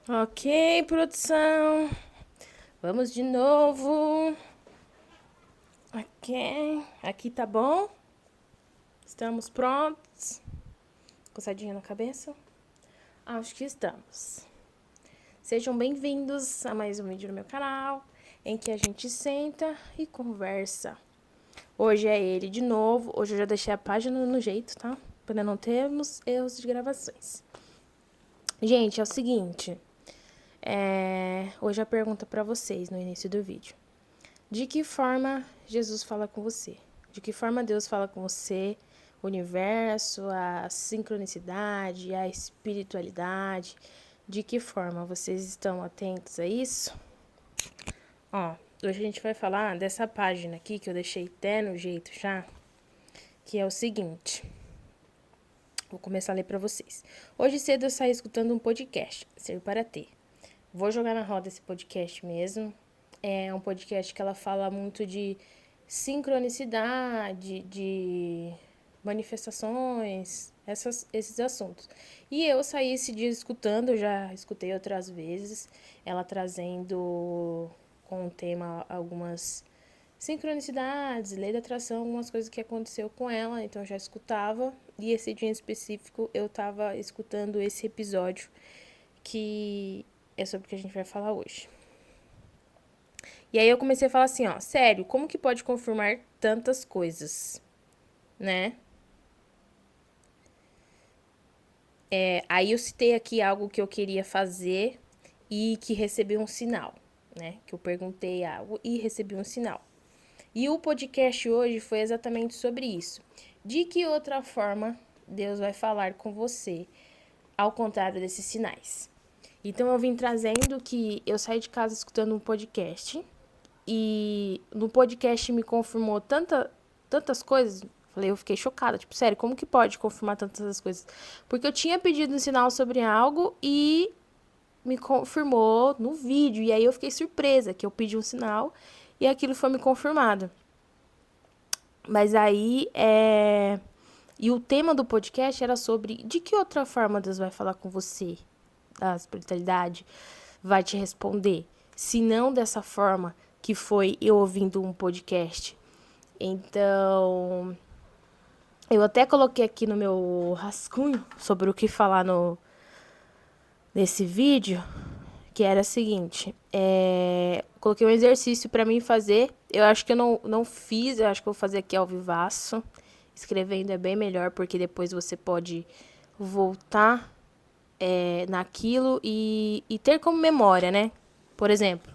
Ok, produção. Vamos de novo. Ok. Aqui tá bom? Estamos prontos? Coçadinha na cabeça? Acho que estamos. Sejam bem-vindos a mais um vídeo no meu canal, em que a gente senta e conversa. Hoje é ele de novo. Hoje eu já deixei a página no jeito, tá? Para não termos erros de gravações. Gente, é o seguinte. Hoje a pergunta para vocês no início do vídeo. De que forma Jesus fala com você? De que forma Deus fala com você? O universo, a sincronicidade, a espiritualidade. De que forma vocês estão atentos a isso? Ó, hoje a gente vai falar dessa página aqui que eu deixei até no jeito já, que é o seguinte. Vou começar a ler para vocês. Hoje cedo eu saí escutando um podcast, Ser para Ter. Vou jogar na roda esse podcast mesmo. É um podcast que ela fala muito de sincronicidade, de manifestações, esses assuntos. E eu saí esse dia escutando, eu já escutei outras vezes, ela trazendo com o tema algumas sincronicidades, lei da atração, algumas coisas que aconteceu com ela, então eu já escutava. E esse dia em específico eu tava escutando esse episódio que é sobre o que a gente vai falar hoje. E aí eu comecei a falar assim, ó, sério, como que pode confirmar tantas coisas, né? Aí eu citei aqui algo que eu queria fazer e que recebi um sinal, né? Que eu perguntei algo e recebi um sinal. E o podcast hoje foi exatamente sobre isso. De que outra forma Deus vai falar com você, ao contrário desses sinais? Então eu vim trazendo que eu saí de casa escutando um podcast e no podcast me confirmou tantas coisas. Falei, eu fiquei chocada. Tipo, sério, como que pode confirmar tantas coisas? Porque eu tinha pedido um sinal sobre algo e me confirmou no vídeo. E aí eu fiquei surpresa que eu pedi um sinal e aquilo foi me confirmado. Mas aí E o tema do podcast era sobre de que outra forma Deus vai falar com você, a espiritualidade vai te responder, se não dessa forma que foi eu ouvindo um podcast. Então, eu até coloquei aqui no meu rascunho sobre o que falar nesse vídeo, que era o seguinte, coloquei um exercício para mim fazer, eu acho que eu não fiz, eu acho que eu vou fazer aqui ao vivaço, escrevendo é bem melhor, porque depois você pode voltar naquilo e ter como memória, né? Por exemplo,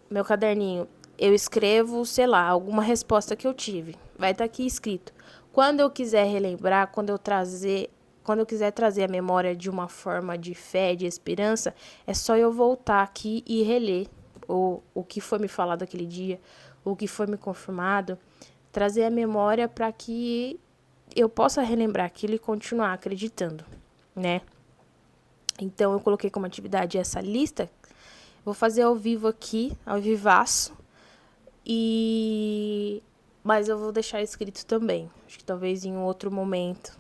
meu caderninho, eu escrevo, sei lá, alguma resposta que eu tive. Vai estar aqui escrito. Quando eu quiser relembrar, quando eu quiser trazer a memória de uma forma de fé, de esperança, é só eu voltar aqui e reler o que foi me falado aquele dia, o que foi me confirmado, trazer a memória para que eu possa relembrar aquilo e continuar acreditando, né? Então eu coloquei como atividade essa lista. Vou fazer ao vivo aqui, ao vivaço. Mas eu vou deixar escrito também. Acho que talvez em um outro momento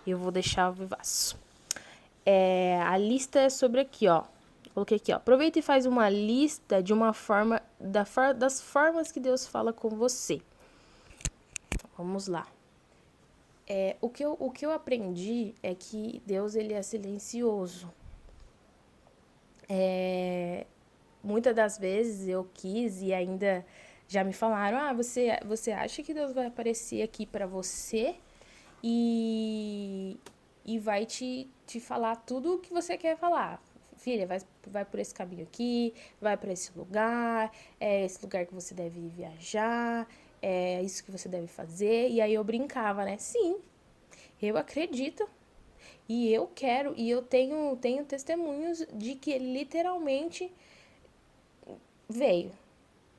eu vou deixar ao vivaço. A lista é sobre aqui, ó. Coloquei aqui, ó. Aproveita e faz uma lista de uma forma, das formas que Deus fala com você. Vamos lá. O que eu aprendi é que Deus ele é silencioso. Muitas das vezes eu quis e ainda já me falaram: ah, você acha que Deus vai aparecer aqui para você e, e vai te falar tudo o que você quer falar? Filha, vai por esse caminho aqui, vai para esse lugar, é esse lugar que você deve viajar, é isso que você deve fazer. E aí eu brincava, né? Sim, eu acredito e eu quero, e eu tenho testemunhos de que ele literalmente veio.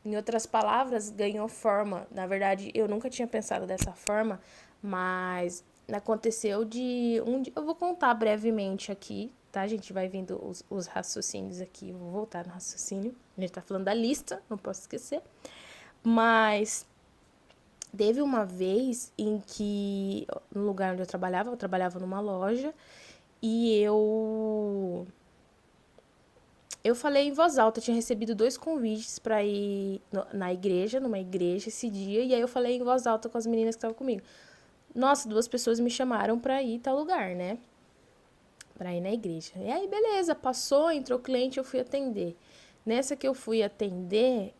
Em outras palavras, ganhou forma. Na verdade, eu nunca tinha pensado dessa forma, mas aconteceu de um dia. Eu vou contar brevemente aqui, tá? A gente vai vendo os raciocínios aqui. Eu vou voltar no raciocínio. A gente tá falando da lista, não posso esquecer. Mas teve uma vez em que, no lugar onde eu trabalhava numa loja, e eu Eu falei em voz alta, eu tinha recebido 2 convites pra ir na igreja, numa igreja esse dia, e aí eu falei em voz alta com as meninas que estavam comigo. Nossa, 2 pessoas me chamaram pra ir em tal lugar, né? Pra ir na igreja. E aí, beleza, passou, entrou o cliente, eu fui atender. Nessa que eu fui atender,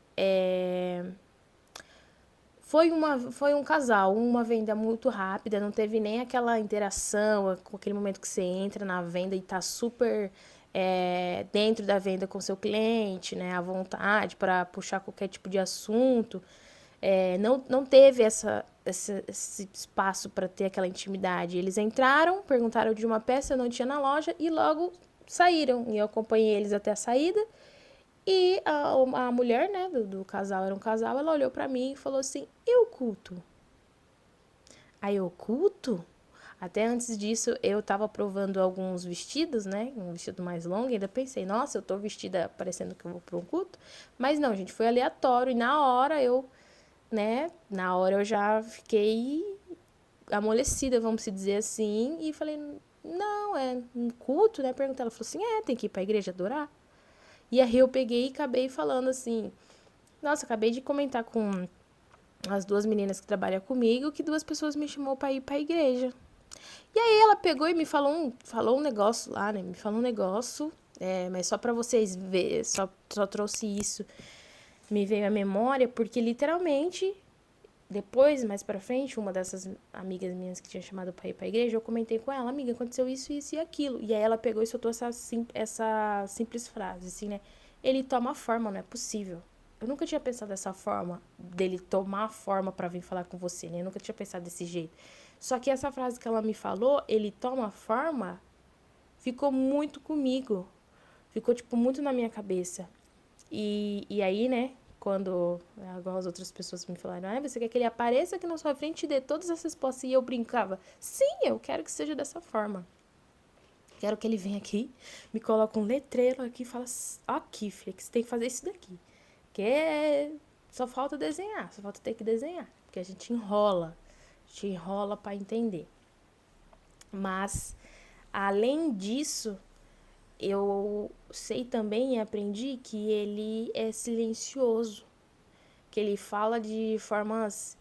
foi um casal, uma venda muito rápida, não teve nem aquela interação, com aquele momento que você entra na venda e tá super dentro da venda com seu cliente, né, à vontade para puxar qualquer tipo de assunto. Não teve esse espaço para ter aquela intimidade. Eles entraram, perguntaram de uma peça, não tinha na loja e logo saíram. E eu acompanhei eles até a saída. E a mulher, né, do casal, era um casal, ela olhou pra mim e falou assim: e o culto? Aí eu, culto? Até antes disso, eu tava provando alguns vestidos, né? Um vestido mais longo, e ainda pensei, nossa, eu tô vestida parecendo que eu vou pra um culto. Mas não, gente, foi aleatório. E na hora eu já fiquei amolecida, vamos dizer assim, e falei, não, é um culto, né? Perguntei, ela falou assim, tem que ir pra igreja adorar. E aí eu peguei e acabei falando assim, nossa, acabei de comentar com as 2 meninas que trabalham comigo que 2 pessoas me chamou pra ir pra igreja. E aí ela pegou e me falou um negócio lá, né? Me falou um negócio, mas só pra vocês verem, só trouxe isso. Me veio à memória porque literalmente, depois, mais pra frente, uma dessas amigas minhas que tinha chamado pra ir pra igreja, eu comentei com ela, amiga, aconteceu isso, isso e aquilo. E aí ela pegou e soltou essa simples frase, assim, né? Ele toma forma, não é possível. Eu nunca tinha pensado dessa forma, dele tomar forma pra vir falar com você, né? Eu nunca tinha pensado desse jeito. Só que essa frase que ela me falou, ele toma forma, ficou muito comigo. Ficou, tipo, muito na minha cabeça. E aí, né, quando as outras pessoas me falaram, você quer que ele apareça aqui na sua frente e dê todas essas respostas? E eu brincava, sim, eu quero que seja dessa forma. Quero que ele venha aqui, me coloque um letreiro aqui e fala, aqui, filha, que você tem que fazer isso daqui. Que só falta desenhar, só falta ter que desenhar. Porque a gente enrola pra entender. Mas, além disso, eu sei também e aprendi que ele é silencioso, que ele fala de formas,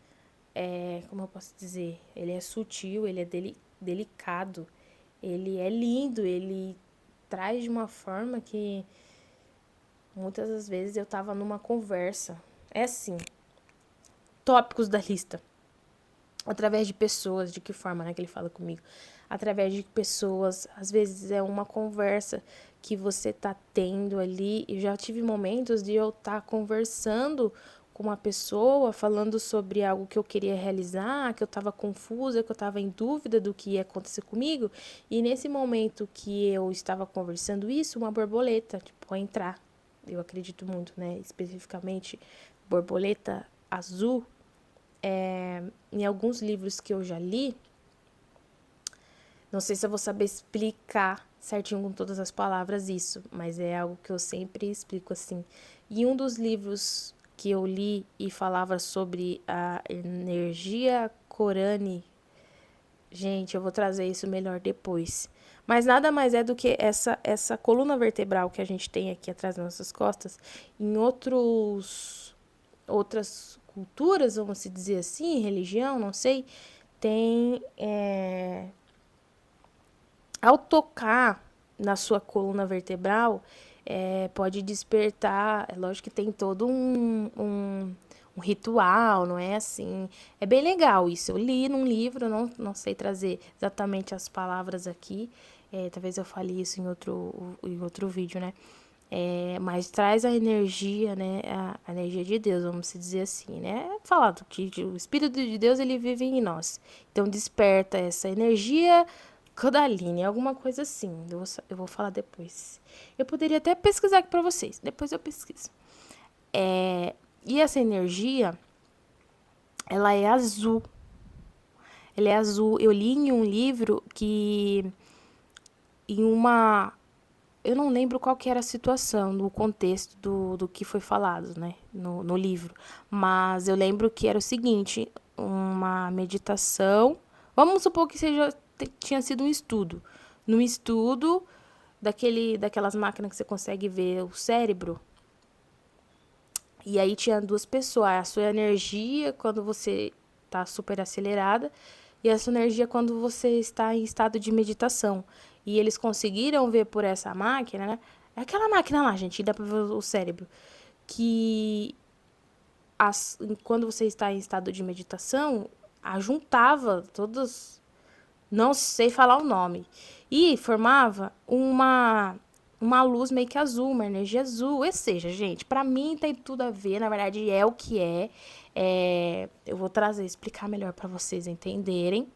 como eu posso dizer, ele é sutil, ele é delicado, ele é lindo, ele traz de uma forma que muitas das vezes eu tava numa conversa, é assim, tópicos da lista, através de pessoas, de que forma, né, que ele fala comigo, através de pessoas, às vezes é uma conversa que você tá tendo ali, eu já tive momentos de eu estar conversando com uma pessoa, falando sobre algo que eu queria realizar, que eu tava confusa, que eu tava em dúvida do que ia acontecer comigo, e nesse momento que eu estava conversando isso, uma borboleta, tipo, entrar, eu acredito muito, né, especificamente borboleta azul, em alguns livros que eu já li, não sei se eu vou saber explicar certinho com todas as palavras isso, mas é algo que eu sempre explico assim. E um dos livros que eu li e falava sobre a energia Corani, gente, eu vou trazer isso melhor depois. Mas nada mais é do que essa coluna vertebral que a gente tem aqui atrás das nossas costas, em outras culturas, vamos se dizer assim, religião, não sei, tem ao tocar na sua coluna vertebral, pode despertar. É lógico que tem todo um ritual, não é assim? É bem legal isso. Eu li num livro, não sei trazer exatamente as palavras aqui. Talvez eu fale isso em outro vídeo, né? Mas traz a energia, né? A energia de Deus, vamos dizer assim, né? É falado que o Espírito de Deus ele vive em nós. Então desperta essa energia Kundalini, alguma coisa assim. Eu vou falar depois. Eu poderia até pesquisar aqui pra vocês. Depois eu pesquiso. E essa energia, ela é azul. Ela é azul. Eu li em um livro que em uma eu não lembro qual que era a situação, no contexto do que foi falado, né, no livro. Mas eu lembro que era o seguinte, uma meditação. Vamos supor que tinha sido um estudo. No estudo, daquelas máquinas que você consegue ver o cérebro. E aí tinha duas pessoas, a sua energia quando você tá super acelerada e a sua energia quando você está em estado de meditação. E eles conseguiram ver por essa máquina, né? É aquela máquina lá, gente, dá pra ver o cérebro. Que quando você está em estado de meditação, ajuntava todos, não sei falar o nome, e formava uma luz meio que azul, uma energia azul. Ou seja, gente, pra mim tem tudo a ver, na verdade é o que eu vou explicar melhor pra vocês entenderem.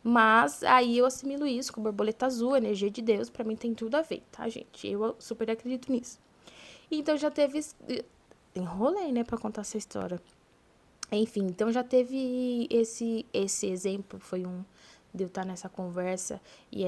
Mas aí eu assimilo isso com borboleta azul, energia de Deus, pra mim tem tudo a ver, tá, gente? Eu super acredito nisso. Então já teve. Enrolei, né, pra contar essa história. Enfim, então já teve esse exemplo, foi de eu estar nessa conversa e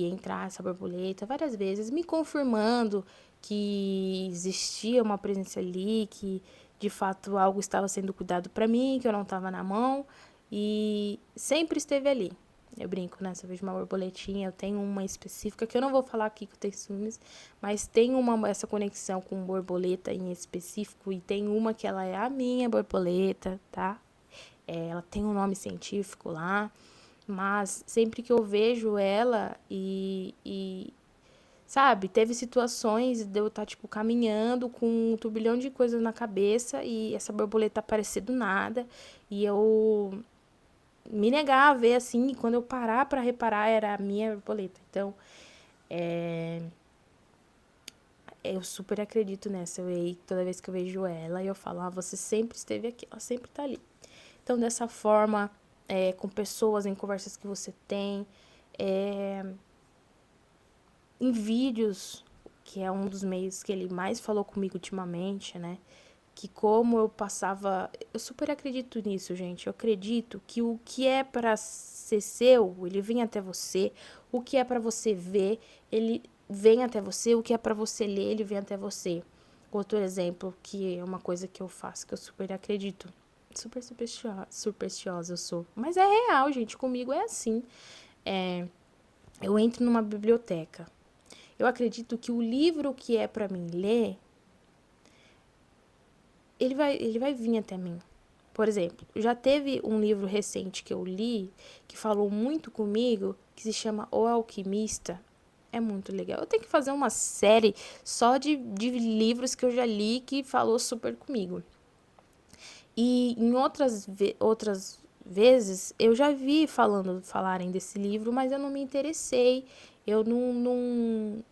entrar essa borboleta várias vezes, me confirmando que existia uma presença ali, que de fato algo estava sendo cuidado para mim, que eu não estava na mão e sempre esteve ali. Eu brinco, né? Se eu vejo uma borboletinha, eu tenho uma específica, que eu não vou falar aqui que eu tenho ciúmes, mas tem essa conexão com borboleta em específico, e tem uma que ela é a minha borboleta, tá? Ela tem um nome científico lá, mas sempre que eu vejo ela sabe, teve situações de eu estar, tipo, caminhando com um turbilhão de coisas na cabeça e essa borboleta aparecer do nada, e eu me negar a ver assim, e quando eu parar pra reparar era a minha borboleta. Então, eu super acredito nessa. Toda vez que eu vejo ela, eu falo, você sempre esteve aqui, ela sempre tá ali. Então, dessa forma, com pessoas, em conversas que você tem, em vídeos, que é um dos meios que ele mais falou comigo ultimamente, né? Que como eu passava. Eu super acredito nisso, gente. Eu acredito que o que é pra ser seu, ele vem até você. O que é pra você ver, ele vem até você. O que é pra você ler, ele vem até você. Outro exemplo, que é uma coisa que eu faço, que eu super acredito. Super supersticiosa eu sou. Mas é real, gente. Comigo é assim. Eu entro numa biblioteca. Eu acredito que o livro que é pra mim ler, ele vai vir até mim. Por exemplo, já teve um livro recente que eu li, que falou muito comigo, que se chama O Alquimista. É muito legal. Eu tenho que fazer uma série só de livros que eu já li que falou super comigo. E em outras vezes eu já vi falarem desse livro, mas eu não me interessei. Eu não,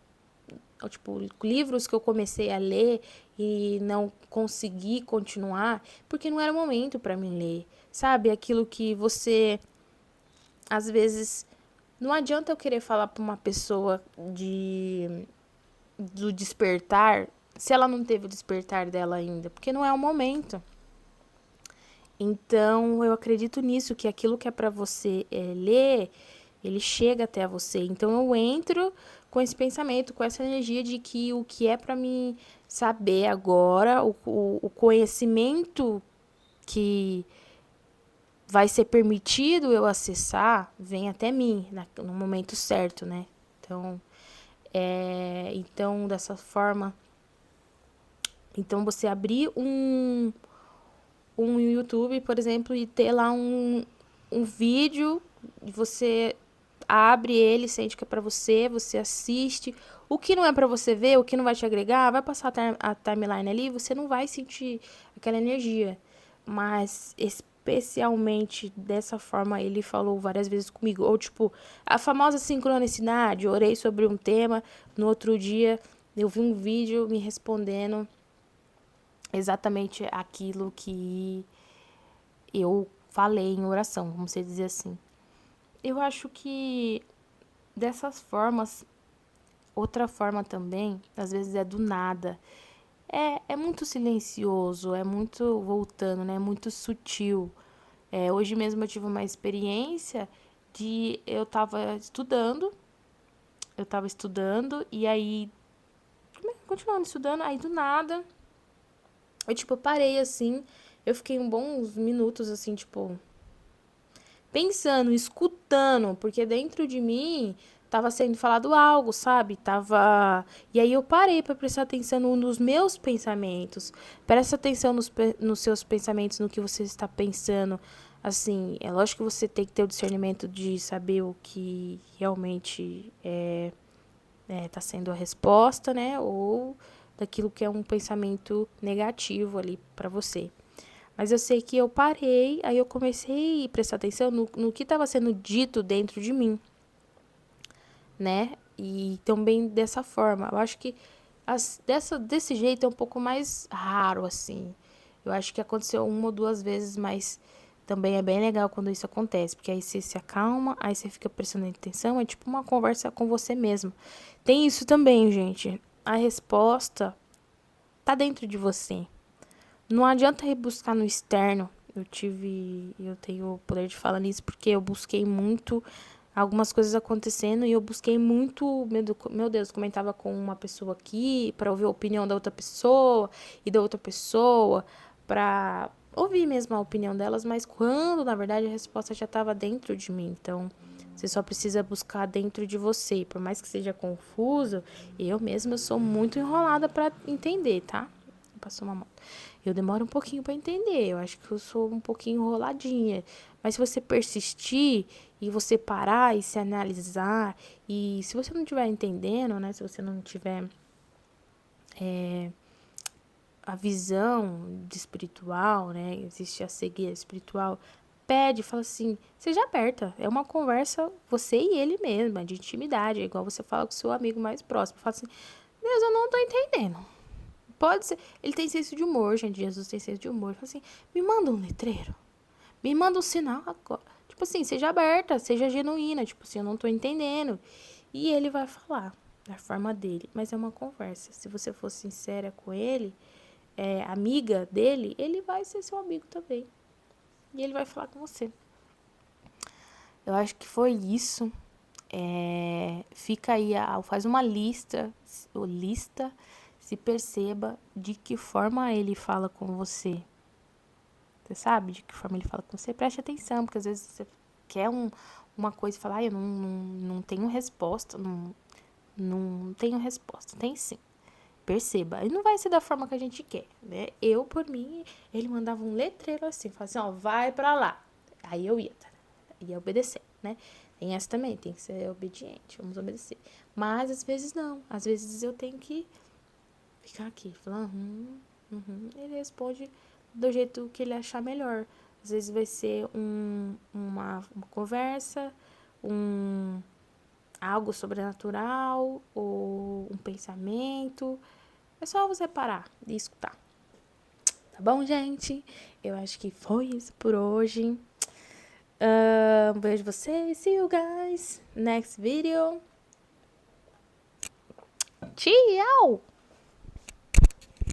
tipo, livros que eu comecei a ler e não consegui continuar, porque não era o momento para mim ler. Sabe? Aquilo que você, às vezes, não adianta eu querer falar para uma pessoa do despertar, se ela não teve o despertar dela ainda, porque não é o momento. Então, eu acredito nisso, que aquilo que é para você ler, ele chega até você. Então, eu entro com esse pensamento, com essa energia de que o que é para mim saber agora, o conhecimento que vai ser permitido eu acessar, vem até mim, no momento certo, né? Então, dessa forma, então você abrir um YouTube, por exemplo, e ter lá um vídeo, e você abre ele, sente que é pra você, você assiste. O que não é pra você ver, o que não vai te agregar, vai passar a timeline ali, você não vai sentir aquela energia. Mas especialmente dessa forma ele falou várias vezes comigo. Ou tipo, a famosa sincronicidade, eu orei sobre um tema, no outro dia eu vi um vídeo me respondendo exatamente aquilo que eu falei em oração, vamos dizer assim. Eu acho que dessas formas, outra forma também, às vezes é do nada. É muito silencioso, é muito voltando, né? É muito sutil. Hoje mesmo eu tive uma experiência de eu tava estudando e aí continuando estudando, aí do nada eu tipo parei assim, eu fiquei uns bons minutos assim, tipo pensando, escutando, porque dentro de mim tava sendo falado algo, sabe? E aí eu parei para prestar atenção nos meus pensamentos. Presta atenção nos seus pensamentos, no que você está pensando. Assim, é lógico que você tem que ter o discernimento de saber o que realmente tá sendo a resposta, né? Ou daquilo que é um pensamento negativo ali para você. Mas eu sei que eu parei, aí eu comecei a prestar atenção no que estava sendo dito dentro de mim, né? E também dessa forma. Eu acho que desse jeito é um pouco mais raro, assim. Eu acho que aconteceu uma ou duas vezes, mas também é bem legal quando isso acontece. Porque aí você se acalma, aí você fica prestando atenção. É tipo uma conversa com você mesmo. Tem isso também, gente. A resposta tá dentro de você. Não adianta ir buscar no externo. Eu tenho o poder de falar nisso porque eu busquei muito algumas coisas acontecendo e eu busquei muito, meu Deus, comentava com uma pessoa aqui para ouvir a opinião da outra pessoa e da outra pessoa para ouvir mesmo a opinião delas, mas quando na verdade a resposta já estava dentro de mim. Então, você só precisa buscar dentro de você. Por mais que seja confuso, eu mesma sou muito enrolada para entender, tá? Passou uma moto. Eu demoro um pouquinho para entender. Eu acho que eu sou um pouquinho enroladinha. Mas se você persistir e você parar e se analisar, e se você não estiver entendendo, né? Se você não tiver a visão de espiritual, né? Existe a cegueira espiritual. Pede, fala assim, seja aberta. É uma conversa, você e ele mesmo, de intimidade. É igual você fala com o seu amigo mais próximo. Fala assim, Deus, eu não tô entendendo. Pode ser. Ele tem senso de humor, gente. Jesus tem senso de humor. Fala assim, me manda um letreiro. Me manda um sinal agora. Tipo assim, seja aberta, seja genuína. Tipo assim, eu não tô entendendo. E ele vai falar da forma dele. Mas é uma conversa. Se você for sincera com ele, amiga dele, ele vai ser seu amigo também. E ele vai falar com você. Eu acho que foi isso. Fica aí, faz uma lista, se perceba de que forma ele fala com você. Você sabe de que forma ele fala com você? Preste atenção, porque às vezes você quer uma coisa e fala, eu não tenho resposta, não tenho resposta. Tem sim. Perceba. E não vai ser da forma que a gente quer, né? Eu, por mim, ele mandava um letreiro assim, falava assim, ó, vai pra lá. Aí eu ia obedecer, né? Tem essa também, tem que ser obediente, vamos obedecer. Mas às vezes não, às vezes eu tenho que ficar aqui, falar, ele responde do jeito que ele achar melhor. Às vezes vai ser uma conversa, algo sobrenatural, ou um pensamento. É só você parar e escutar. Tá bom, gente? Eu acho que foi isso por hoje. Um beijo vocês. See you guys. Next video. Tchau!